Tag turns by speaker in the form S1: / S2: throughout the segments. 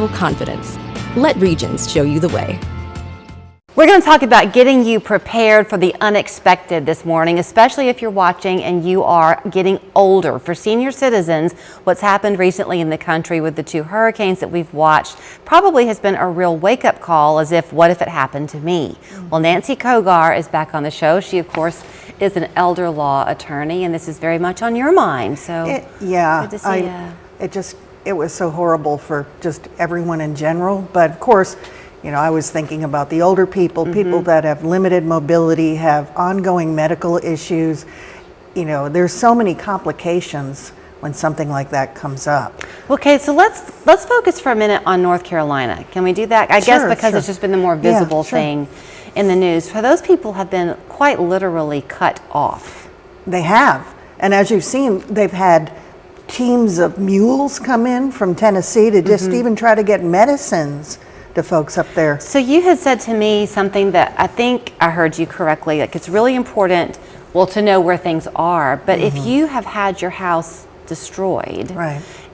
S1: confidence. Let Regions show you the way.
S2: We're going to talk about getting you prepared for the unexpected this morning, especially if you're watching and you are getting older. For senior citizens, what's happened recently in the country with the 2 hurricanes that we've watched probably has been a real wake-up call, as if, what if it happened to me? Well, Nancy Cogar is back on the show. She, of course, is an elder law attorney, and this is very much on your mind. So good to see you.
S3: It was so horrible for just everyone in general, but of course, you know, I was thinking about the older people, people that have limited mobility, have ongoing medical issues. You know, there's so many complications when something like that comes up.
S2: Okay, so let's focus for a minute on North Carolina. Can we do that? I guess because it's just been the more visible thing in the news. For those people have been quite literally cut off.
S3: They have, and as you've seen, they've had teams of mules come in from Tennessee to just even try to get medicines to folks up there.
S2: So you had said to me something that I think I heard you correctly, like it's really important, well, to know where things are, but if you have had your house destroyed,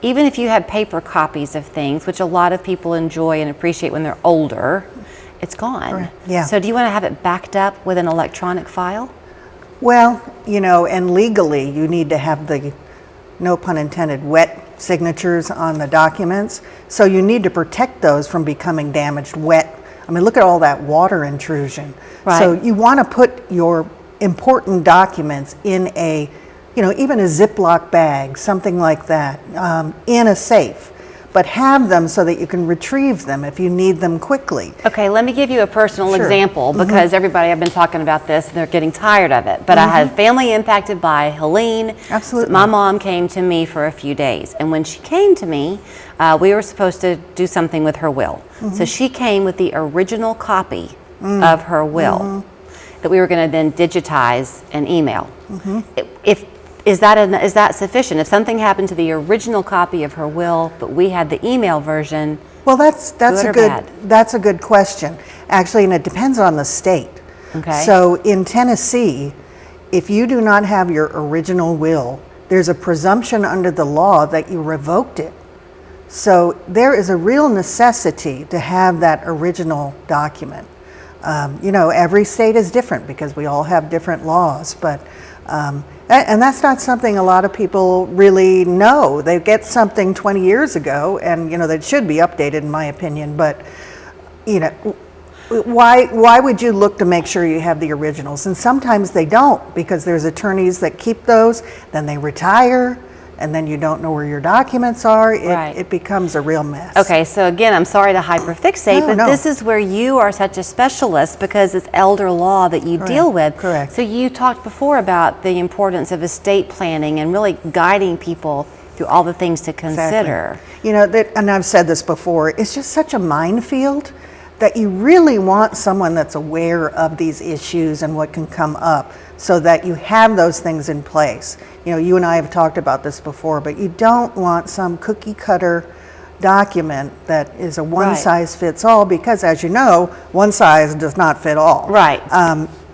S2: even if you had paper copies of things, which a lot of people enjoy and appreciate when they're older, it's gone. So do you want to have it backed up with an electronic file?
S3: Well, you know, and legally you need to have the, no pun intended, wet signatures on the documents. So you need to protect those from becoming damaged, wet. I mean, look at all that water intrusion. So you want to put your important documents in a, you know, even a Ziploc bag, something like that, in a safe. But have them so that you can retrieve them if you need them quickly.
S2: Okay, let me give you a personal example, because everybody, I've been talking about this and they're getting tired of it. But I had family impacted by Helene.
S3: Absolutely.
S2: My mom came to me for a few days, and when she came to me, we were supposed to do something with her will. So she came with the original copy of her will that we were going to then digitize and email. Is that sufficient? If something happened to the original copy of her will, but we had the email version,
S3: well, that's a good question, actually, and it depends on the state. So in Tennessee, if you do not have your original will, there's a presumption under the law that you revoked it. So there is a real necessity to have that original document. You know, every state is different because we all have different laws, but and that's not something a lot of people really know. They get something 20 years ago, and you know, that should be updated in my opinion, but you know, why would you look to make sure you have the originals? And sometimes they don't, because there's attorneys that keep those, then they retire, and then you don't know where your documents are. It becomes a real mess.
S2: Okay, so again, I'm sorry to hyperfixate, but this is where you are such a specialist, because it's elder law that you deal with. So you talked before about the importance of estate planning and really guiding people through all the things to consider.
S3: You know, and I've said this before, it's just such a minefield that you really want someone that's aware of these issues and what can come up, so that you have those things in place. You know, you and I have talked about this before, but you don't want some cookie cutter document that is a one size fits all, because as you know, one size does not fit all.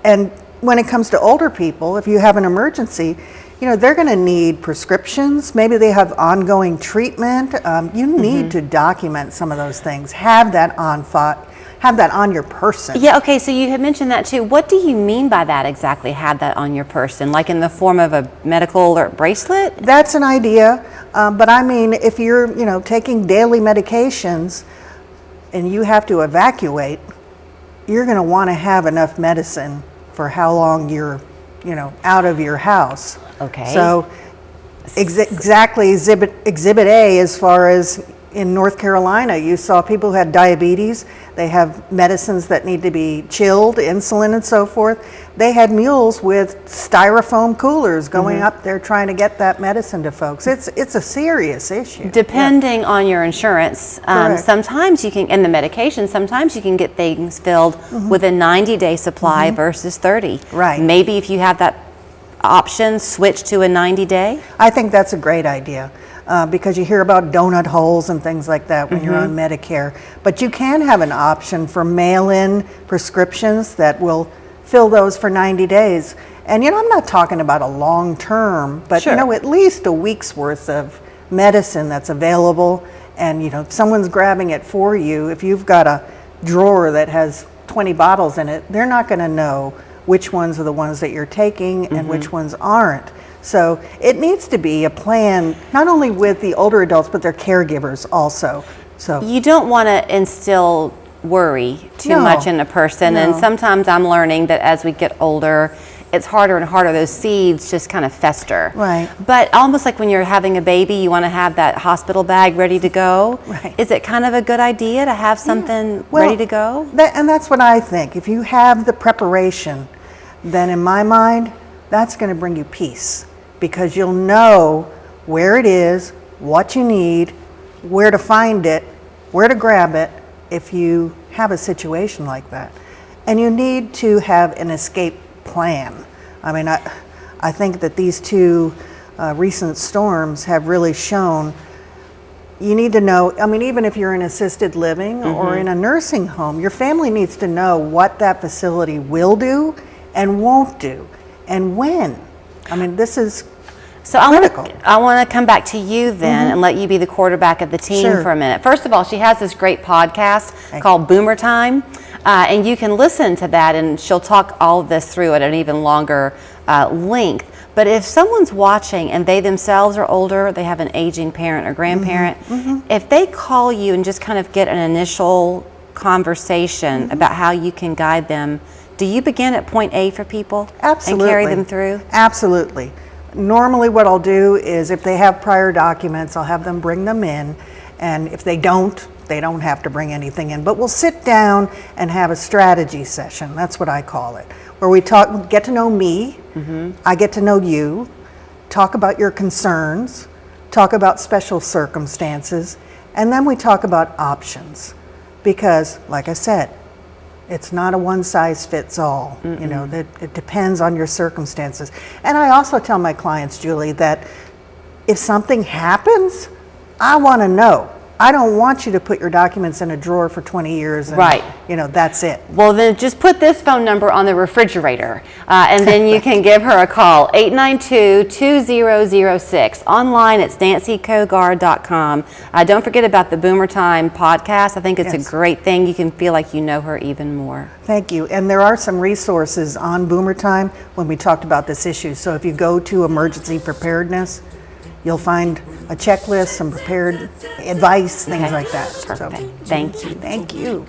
S3: And when it comes to older people, if you have an emergency, you know, they're going to need prescriptions. Maybe they have ongoing treatment. You need to document some of those things. Have that on file. Have that on your person.
S2: Yeah, okay, so you had mentioned that too. What do you mean by that exactly, have that on your person? Like in the form of a medical alert bracelet?
S3: That's an idea, but I mean, if you're, you know, taking daily medications and you have to evacuate, you're going to want to have enough medicine for how long you're, you know, out of your house. So exactly exhibit A, as far as in North Carolina, you saw people who had diabetes. They have medicines that need to be chilled, insulin and so forth. They had mules with styrofoam coolers going up there trying to get that medicine to folks. It's a serious issue.
S2: Depending on your insurance, sometimes you can, and the medication, sometimes you can get things filled with a 90-day supply versus 30. Maybe if you have that option, switch to a 90-day?
S3: I think that's a great idea. Because you hear about donut holes and things like that when you're on Medicare. But you can have an option for mail-in prescriptions that will fill those for 90 days. And, you know, I'm not talking about a long term, but, you know, at least a week's worth of medicine that's available. and if someone's grabbing it for you, if you've got a drawer that has 20 bottles in it, they're not going to know which ones are the ones that you're taking and which ones aren't. So it needs to be a plan, not only with the older adults, but their caregivers also. So
S2: you don't want to instill worry too much in a person. And sometimes I'm learning that as we get older, it's harder and harder. Those seeds just kind of fester.
S3: Right.
S2: But almost like when you're having a baby, you want to have that hospital bag ready to go.
S3: Right.
S2: Is it kind of a good idea to have something ready to go?
S3: And that's what I think. If you have the preparation, then in my mind, that's going to bring you peace, because you'll know where it is, what you need, where to find it, where to grab it if you have a situation like that. And you need to have an escape plan. I mean, I think that these two recent storms have really shown you need to know. I mean, even if you're in assisted living or in a nursing home, your family needs to know what that facility will do and won't do, and when. I mean, this is
S2: so I want to come back to you then and let you be the quarterback of the team for a minute. First of all, she has this great podcast called Boomer Time, and you can listen to that, and she'll talk all of this through at an even longer length. But if someone's watching and they themselves are older, they have an aging parent or grandparent, if they call you and just kind of get an initial conversation about how you can guide them, do you begin at point A for people?
S3: Absolutely.
S2: And carry them through?
S3: Absolutely. Normally what I'll do is, if they have prior documents, I'll have them bring them in, and if they don't have to bring anything in. But we'll sit down and have a strategy session. That's what I call it, where we get to know me, I get to know you, talk about your concerns, talk about special circumstances, and then we talk about options. Because, like I said, it's not a one-size-fits-all. That it depends on your circumstances. And I also tell my clients, Julie, that if something happens, I want to know. I don't want you to put your documents in a drawer for 20 years and, that's it.
S2: Well, then just put this phone number on the refrigerator, and then you can give her a call, 892-2006. Online, it's nancycogar.com. Don't forget about the Boomer Time podcast. I think it's a great thing. You can feel like you know her even more.
S3: Thank you. And there are some resources on Boomer Time when we talked about this issue. So if you go to emergency preparedness, you'll find a checklist, some prepared advice, things like that.
S2: Perfect. Thank you.
S3: Thank you.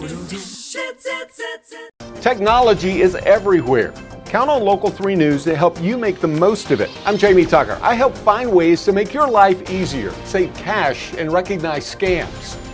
S4: Technology is everywhere. Count on Local 3 News to help you make the most of it. I'm Jamie Tucker. I help find ways to make your life easier, save cash, and recognize scams.